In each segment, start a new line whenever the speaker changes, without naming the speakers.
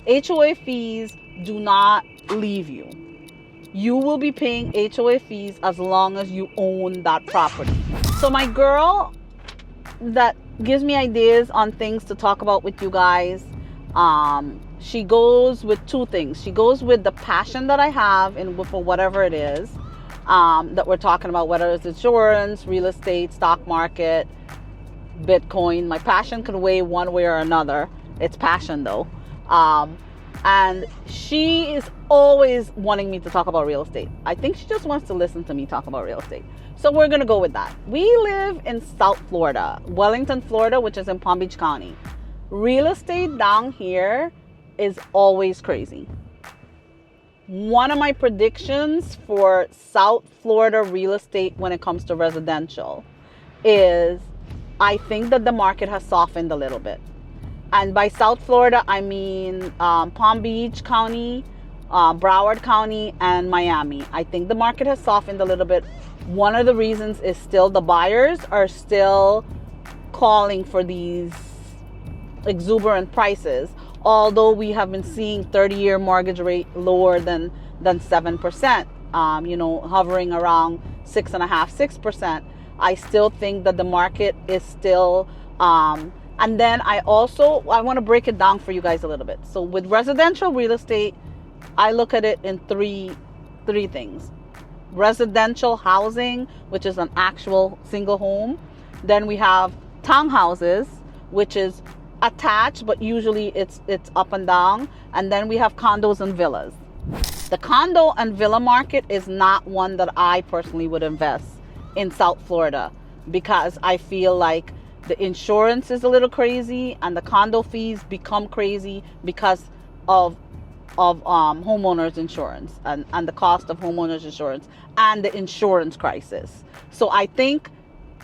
HOA fees do not leave you. You will be paying HOA fees as long as you own that property. So my girl that gives me ideas on things to talk about with you guys, she goes with two things. She goes with the passion that I have for whatever it is that we're talking about, whether it's insurance, real estate, stock market, Bitcoin. My passion could weigh one way or another. It's passion though. And she is always wanting me to talk about real estate. I think she just wants to listen to me talk about real estate. So we're going to go with that. We live in South Florida, Wellington, Florida, which is in Palm Beach County. Real estate down here is always crazy. One of my predictions for South Florida real estate when it comes to residential is I think that the market has softened a little bit. And by South Florida, I mean Palm Beach County, Broward County, and Miami. I think the market has softened a little bit. One of the reasons is still the buyers are still calling for these exuberant prices, although we have been seeing 30-year mortgage rate lower than 7%, hovering around 6.5%, 6%. I still think that the market is still, and then I want to break it down for you guys a little bit. So with residential real estate, I look at it in three things. Residential housing, which is an actual single home. Then we have townhouses, which is attached, but usually it's up and down. And then we have condos and villas. The condo and villa market is not one that I personally would invest in South Florida because I feel like the insurance is a little crazy and the condo fees become crazy because of homeowners insurance and the cost of homeowners insurance and the insurance crisis. So I think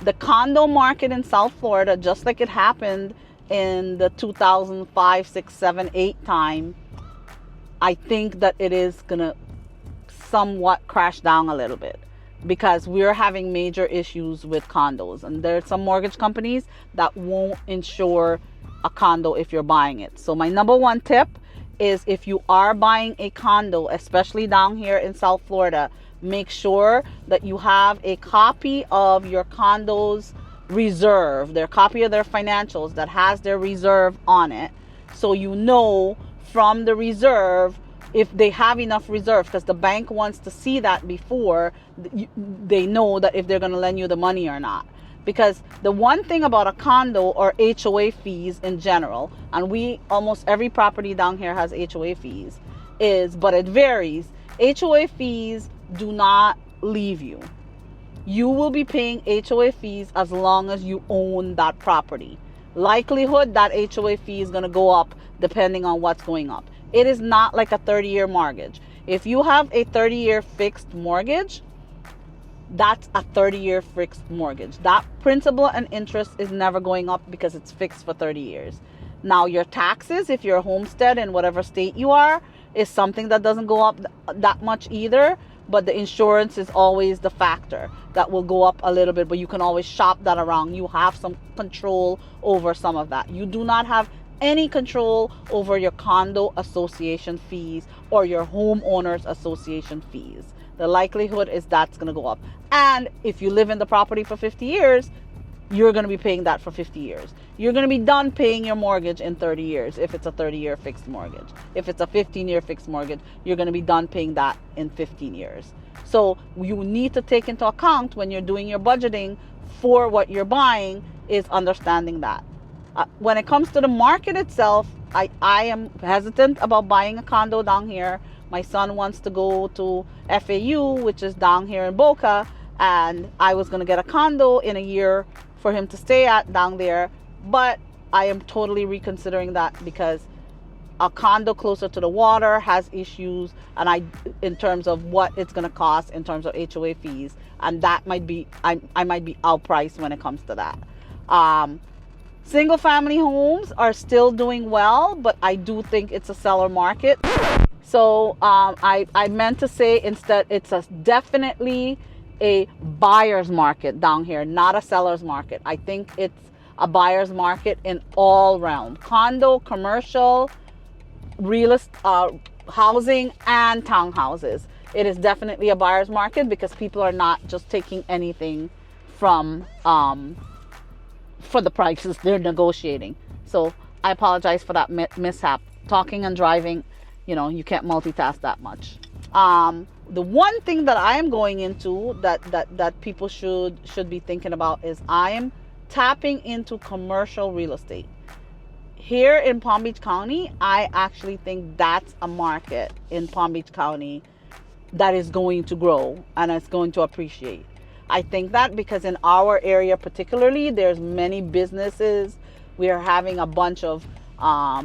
the condo market in South Florida, just like it happened in the 2005, 6, 7, 8 time, I think that it is gonna somewhat crash down a little bit because we're having major issues with condos, and there are some mortgage companies that won't insure a condo if you're buying it. So my number one tip is if you are buying a condo, especially down here in South Florida, make sure that you have a copy of your condo's reserve, their copy of their financials that has their reserve on it, so you know from the reserve if they have enough reserve, because the bank wants to see that before they know that if they're going to lend you the money or not. Because the one thing about a condo or HOA fees in general, and almost every property down here has HOA fees, but it varies. HOA fees do not leave you. You will be paying HOA fees as long as you own that property. Likelihood that HOA fee is going to go up depending on what's going up. It is not like a 30-year mortgage. If you have a 30-year fixed mortgage, that's a 30-year fixed mortgage. That principal and interest is never going up because it's fixed for 30 years. Now, your taxes, if you're a homestead in whatever state you are, is something that doesn't go up that much either. But the insurance is always the factor that will go up a little bit, but you can always shop that around. You have some control over some of that. You do not have any control over your condo association fees or your homeowners association fees. The likelihood is that's going to go up. And if you live in the property for 50 years, you're going to be paying that for 50 years. You're going to be done paying your mortgage in 30 years if it's a 30-year fixed mortgage. If it's a 15-year fixed mortgage, you're going to be done paying that in 15 years. So you need to take into account when you're doing your budgeting for what you're buying is understanding that. When it comes to the market itself, I am hesitant about buying a condo down here. My son wants to go to FAU, which is down here in Boca, and I was going to get a condo in a year for him to stay at down there, but I am totally reconsidering that because a condo closer to the water has issues, and in terms of what it's going to cost in terms of HOA fees, and that might be I might be outpriced when it comes to that. Single family homes are still doing well, but I do think it's a seller market. So I meant to say instead it's definitely a buyer's market down here, not a seller's market. I think it's a buyer's market in all round. Condo, commercial, housing and townhouses. It is definitely a buyer's market because people are not just taking anything from for the prices they're negotiating. So I apologize for that mishap. Talking and driving, you can't multitask that much. The one thing that I am going into that people should be thinking about is I am tapping into commercial real estate. Here in Palm Beach County, I actually think that's a market in Palm Beach County that is going to grow and it's going to appreciate. I think that because in our area particularly, there's many businesses. We are having a bunch of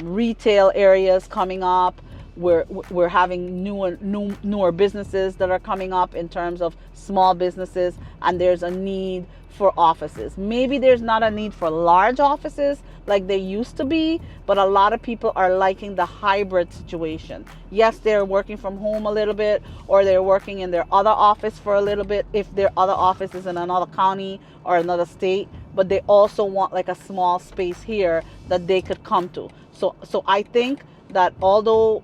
retail areas coming up. We're having newer businesses that are coming up in terms of small businesses, and there's a need for offices. Maybe there's not a need for large offices like they used to be, but a lot of people are liking the hybrid situation. Yes, they're working from home a little bit, or they're working in their other office for a little bit if their other office is in another county or another state, but they also want like a small space here that they could come to. So I think that although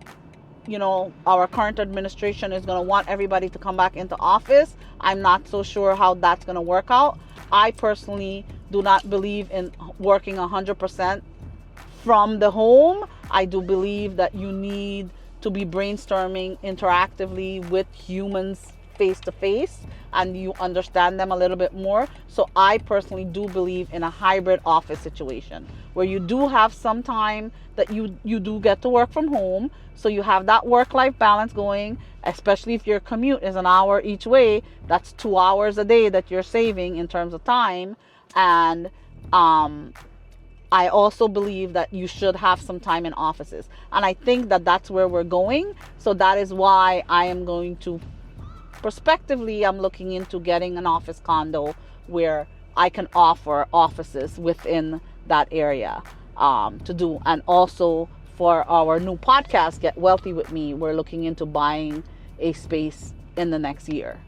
our current administration is going to want everybody to come back into office, I'm not so sure how that's going to work out. I personally do not believe in working 100% from the home. I do believe that you need to be brainstorming interactively with humans face to face, and you understand them a little bit more. So I personally do believe in a hybrid office situation where you do have some time that you do get to work from home, so you have that work-life balance going, especially if your commute is an hour each way. That's 2 hours a day that you're saving in terms of time. And I also believe that you should have some time in offices, and I think that that's where we're going. So that is why I am going to prospectively, I'm looking into getting an office condo where I can offer offices within that area to do. And also for our new podcast, Get Wealthy With Me, we're looking into buying a space in the next year.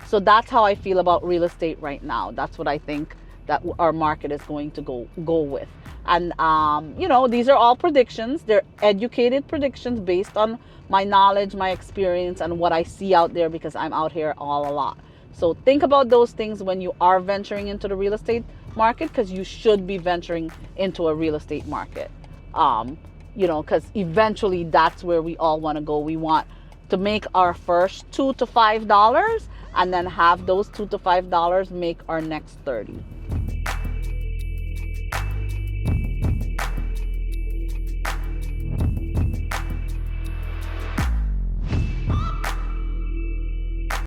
So that's how I feel about real estate right now. That's what I think that our market is going to go with. And these are all predictions. They're educated predictions based on my knowledge, my experience, and what I see out there, because I'm out here a lot. So think about those things when you are venturing into the real estate market, because you should be venturing into a real estate market. Because eventually that's where we all want to go. We want to make our first $2 to $5 and then have those $2 to $5 make our next 30.